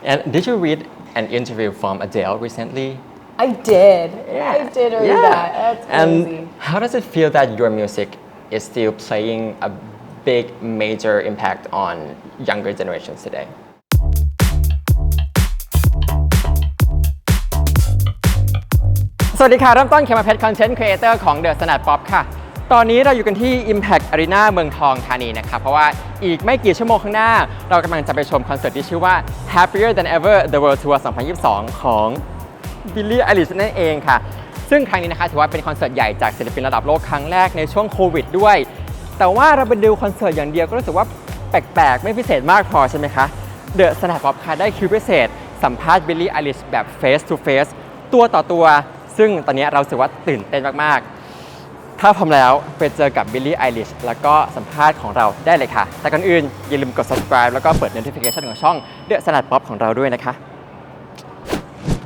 And did you read an interview from Adele recently? I did. I did read that. That's crazy. And how does it feel that your music is still playing a big, major impact on younger generations today? สวัสดีค่ะเริ่มต้นเขมเพชรคอนเทนต์ครีเอเตอร์ของ The Standard Pop ค่ะตอนนี้เราอยู่กันที่ Impact Arena เมืองทองธานีนะครับเพราะว่าอีกไม่กี่ชั่วโมงข้างหน้าเรากำลังจะไปชมคอนเสิร์ตที่ชื่อว่า Happier Than Ever The World Tour 2022 ของ Billie Eilish นั่นเองค่ะซึ่งครั้งนี้นะคะถือว่าเป็นคอนเสิร์ตใหญ่จากศิลปินระดับโลกครั้งแรกในช่วงโควิดด้วยแต่ว่าเราไปดูคอนเสิร์ตอย่างเดียวก็รู้สึกว่าแปลกๆไม่พิเศษมากพอใช่ไหมคะ The Standard Pop ค่ะได้คิวพิเศษสัมภาษณ์ Billie Eilish แบบ face to face ตัวต่อตัวซึ่งตอนนี้เรารู้สึกว่าตื่นเต้นมากๆถ้าพร้อมแล้วไปเจอกับ Billie Eilish แล้วก็สัมภาษณ์ของเราได้เลยค่ะแต่ก่อนอื่นอย่าลืมกด subscribe แล้วก็เปิด notification ของช่อง The Standard Pop ของเราด้วยนะคะ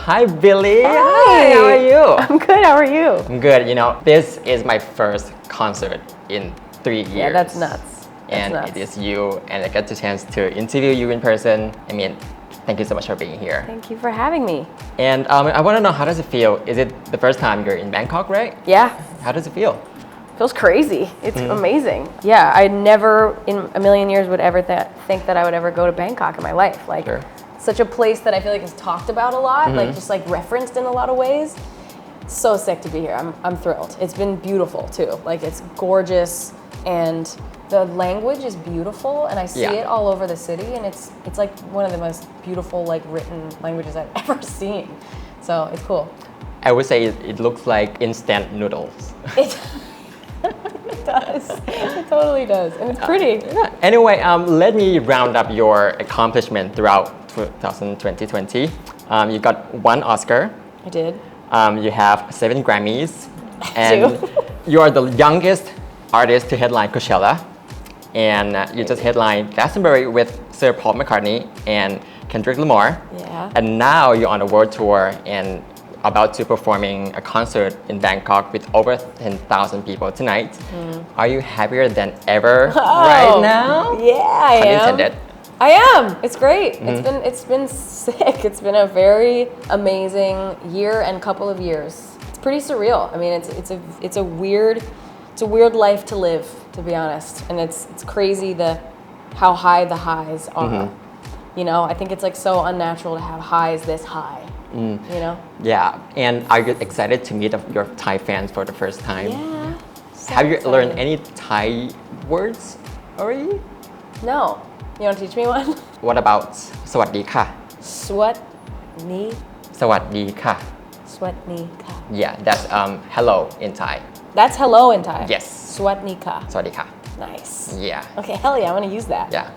Hi Billie Hi. How are you I'm good. How are you? I'm good. You know, this is my first concert in 3 years. Yeah, that's nuts. And it is you, and I get the chance to interview you in person. I mean, thank you so much for being here. Thank you for having me. And I want to know, how does it feel? Is it the first time you're in Bangkok, right? Yeah. How does it feel? Feels crazy. It's amazing. Yeah, I never in a million years would ever think that I would ever go to Bangkok in my life. Like, such a place that I feel like is talked about a lot, like just like referenced in a lot of ways. So sick to be here. I'm thrilled. It's been beautiful too. Like, it's gorgeous and the language is beautiful, and I see it all over the city, and it's like one of the most beautiful like written languages I've ever seen. So it's cool. I would say it looks like instant noodles. It does. It totally does, and it's pretty. Anyway, let me round up your accomplishment throughout 2020. You got 1 Oscar. I did. You have 7 Grammys, and you are the youngest artist to headline Coachella, and you just headlined Glastonbury with Sir Paul McCartney and Kendrick Lamar. Yeah. And now you're on a world tour and about to performing a concert in Bangkok with over 10,000 people tonight. Are you happier than ever right now? Yeah, I Pun am. intended. I am. It's great. It's been sick. It's been a very amazing year and couple of years. It's pretty surreal. I mean, it's a weird life to live, to be honest. And it's crazy how high the highs are. You know, I think it's like so unnatural to have highs this high. You know? Yeah. And are you excited to meet your Thai fans for the first time? Yeah. Have you learned any Thai words already? No. You want to teach me one? What about สวัสดีค่ะ Swat-ni. สวัสดีค่ะ Swat-ni-ka. Yeah, that's hello in Thai. That's hello in Thai. Yes. Swat-ni-ka. สวัสดีค่ะ Nice. Yeah. Okay, hell yeah, I'm gonna use that. Yeah.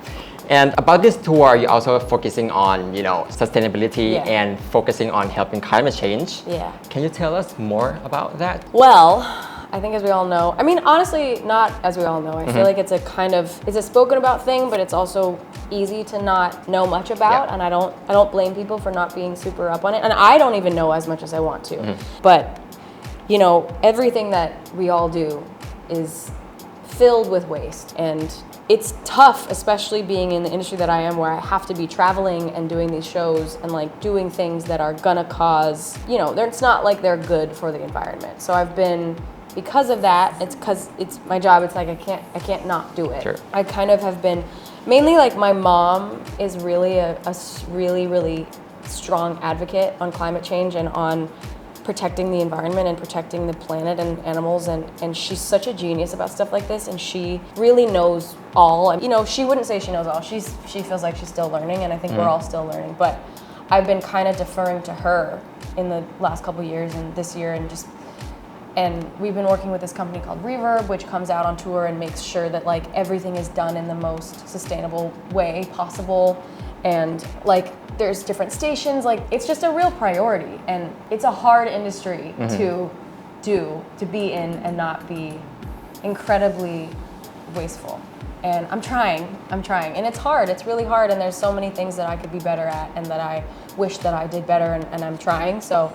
And about this tour, you're also focusing on, you know, sustainability and focusing on helping climate change. Yeah. Can you tell us more about that? Well, I think as we all know, I mean, honestly, not as we all know. I feel like it's a spoken about thing, but it's also easy to not know much about. And I don't blame people for not being super up on it. And I don't even know as much as I want to. But, you know, everything that we all do is filled with waste. And it's tough, especially being in the industry that I am, where I have to be traveling and doing these shows and like doing things that are gonna cause, you know, it's not like they're good for the environment. So I've been, because of that, it's because it's my job. It's like I can't not do it. Sure. I kind of have been, mainly like my mom is really a really strong advocate on climate change and on protecting the environment and protecting the planet and animals, and she's such a genius about stuff like this, and she really knows all. And you know, she wouldn't say she knows all. She feels like she's still learning, and I think we're all still learning. But I've been kind of deferring to her in the last couple of years and this year, and we've been working with this company called Reverb, which comes out on tour and makes sure that like everything is done in the most sustainable way possible. And like there's different stations, like it's just a real priority, and it's a hard industry to be in and not be incredibly wasteful. And I'm trying, and it's hard. It's really hard, and there's so many things that I could be better at, and that I wish that I did better, and I'm trying. So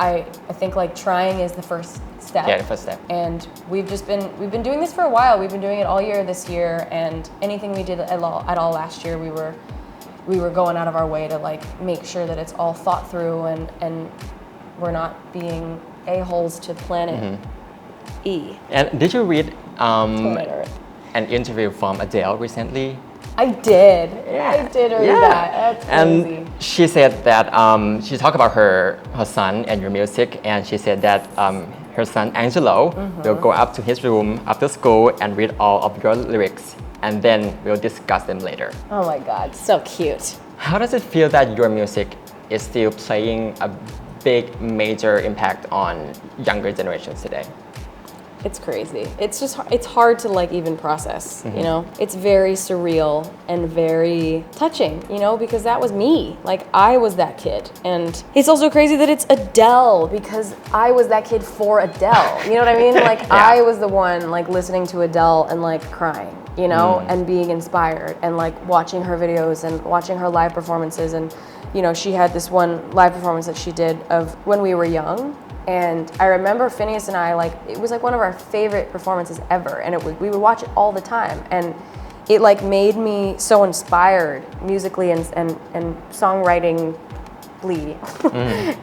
I think like trying is the first step. Yeah, the first step. And we've been doing this for a while. We've been doing it all year this year, and anything we did at all last year, we were going out of our way to like make sure that it's all thought through and we're not being a-holes to planet E. And did you read Planet Earth. an interview from Adele recently? I did. I did read that. That's crazy. And she said that she talked about her son and your music, and she said that her son Angelo will go up to his room after school and read all of your lyrics, and then we'll discuss them later. Oh my God, so cute. How does it feel that your music is still playing a big, major impact on younger generations today? It's crazy. It's hard to like even process, you know? It's very surreal and very touching, you know, because that was me. Like I was that kid. And it's also crazy that it's Adele because I was that kid for Adele. You know what I mean? Like I was the one like listening to Adele and like crying, you know, and being inspired and like watching her videos and watching her live performances. And, you know, she had this one live performance that she did of when we were young. And I remember Phineas and I, like, it was like one of our favorite performances ever. And we would watch it all the time. And it like made me so inspired musically and songwritingly.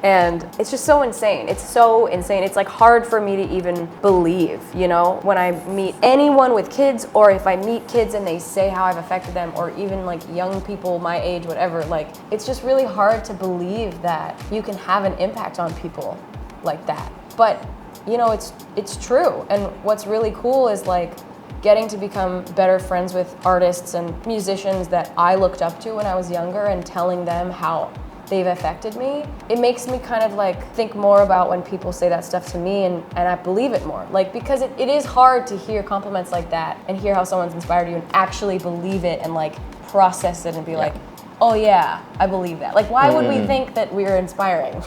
And it's just so insane. It's so insane. It's like hard for me to even believe, you know, when I meet anyone with kids or if I meet kids and they say how I've affected them or even like young people my age, whatever, like it's just really hard to believe that you can have an impact on people like that. But you know, it's true. And what's really cool is like getting to become better friends with artists and musicians that I looked up to when I was younger and telling them how they've affected me. It makes me kind of like think more about when people say that stuff to me and I believe it more. Like because it is hard to hear compliments like that and hear how someone's inspired you and actually believe it and like process it and be like, oh yeah, I believe that. Like why would we think that we're inspiring?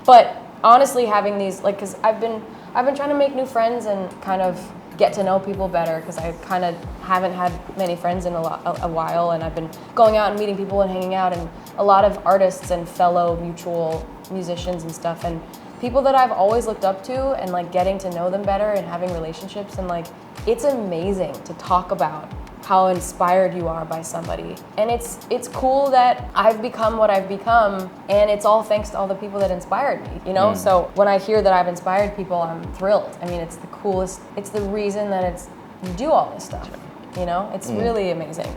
But honestly, having these, like, because I've been trying to make new friends and kind of get to know people better because I kind of haven't had many friends in a while, and I've been going out and meeting people and hanging out, and a lot of artists and fellow mutual musicians and stuff, and people that I've always looked up to, and like getting to know them better and having relationships, and like it's amazing to talk about how inspired you are by somebody. And it's cool that I've become what I've become, and it's all thanks to all the people that inspired me, you know? So when I hear that I've inspired people, I'm thrilled. I mean, it's the coolest, it's the reason that you do all this stuff, you know? It's really amazing.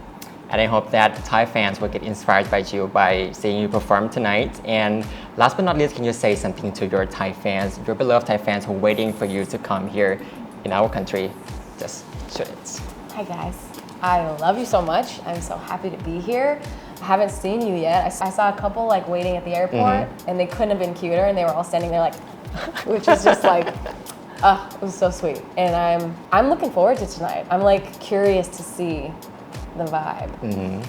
And I hope that Thai fans will get inspired by you by seeing you perform tonight. And last but not least, can you say something to your Thai fans, your beloved Thai fans who are waiting for you to come here in our country? Just shoot it. Hi guys. I love you so much. I'm so happy to be here. I haven't seen you yet. I saw a couple like waiting at the airport and they couldn't have been cuter and they were all standing there like, which is just like, it was so sweet. And I'm looking forward to tonight. I'm like curious to see the vibe.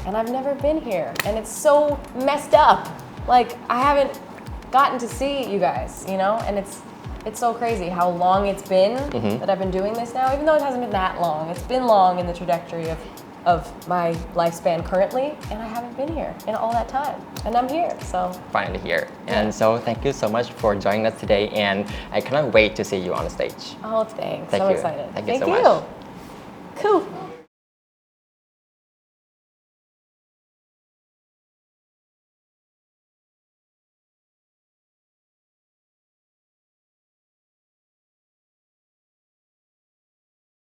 And I've never been here and it's so messed up. Like I haven't gotten to see you guys, you know? And it's so crazy how long it's been that I've been doing this now, even though it hasn't been that long. It's been long in the trajectory of my lifespan currently, and I haven't been here in all that time. And I'm here, so. Finally here. And so thank you so much for joining us today, and I cannot wait to see you on the stage. Oh, thanks. Thank I'm you. excited. Thank you so much. Cool.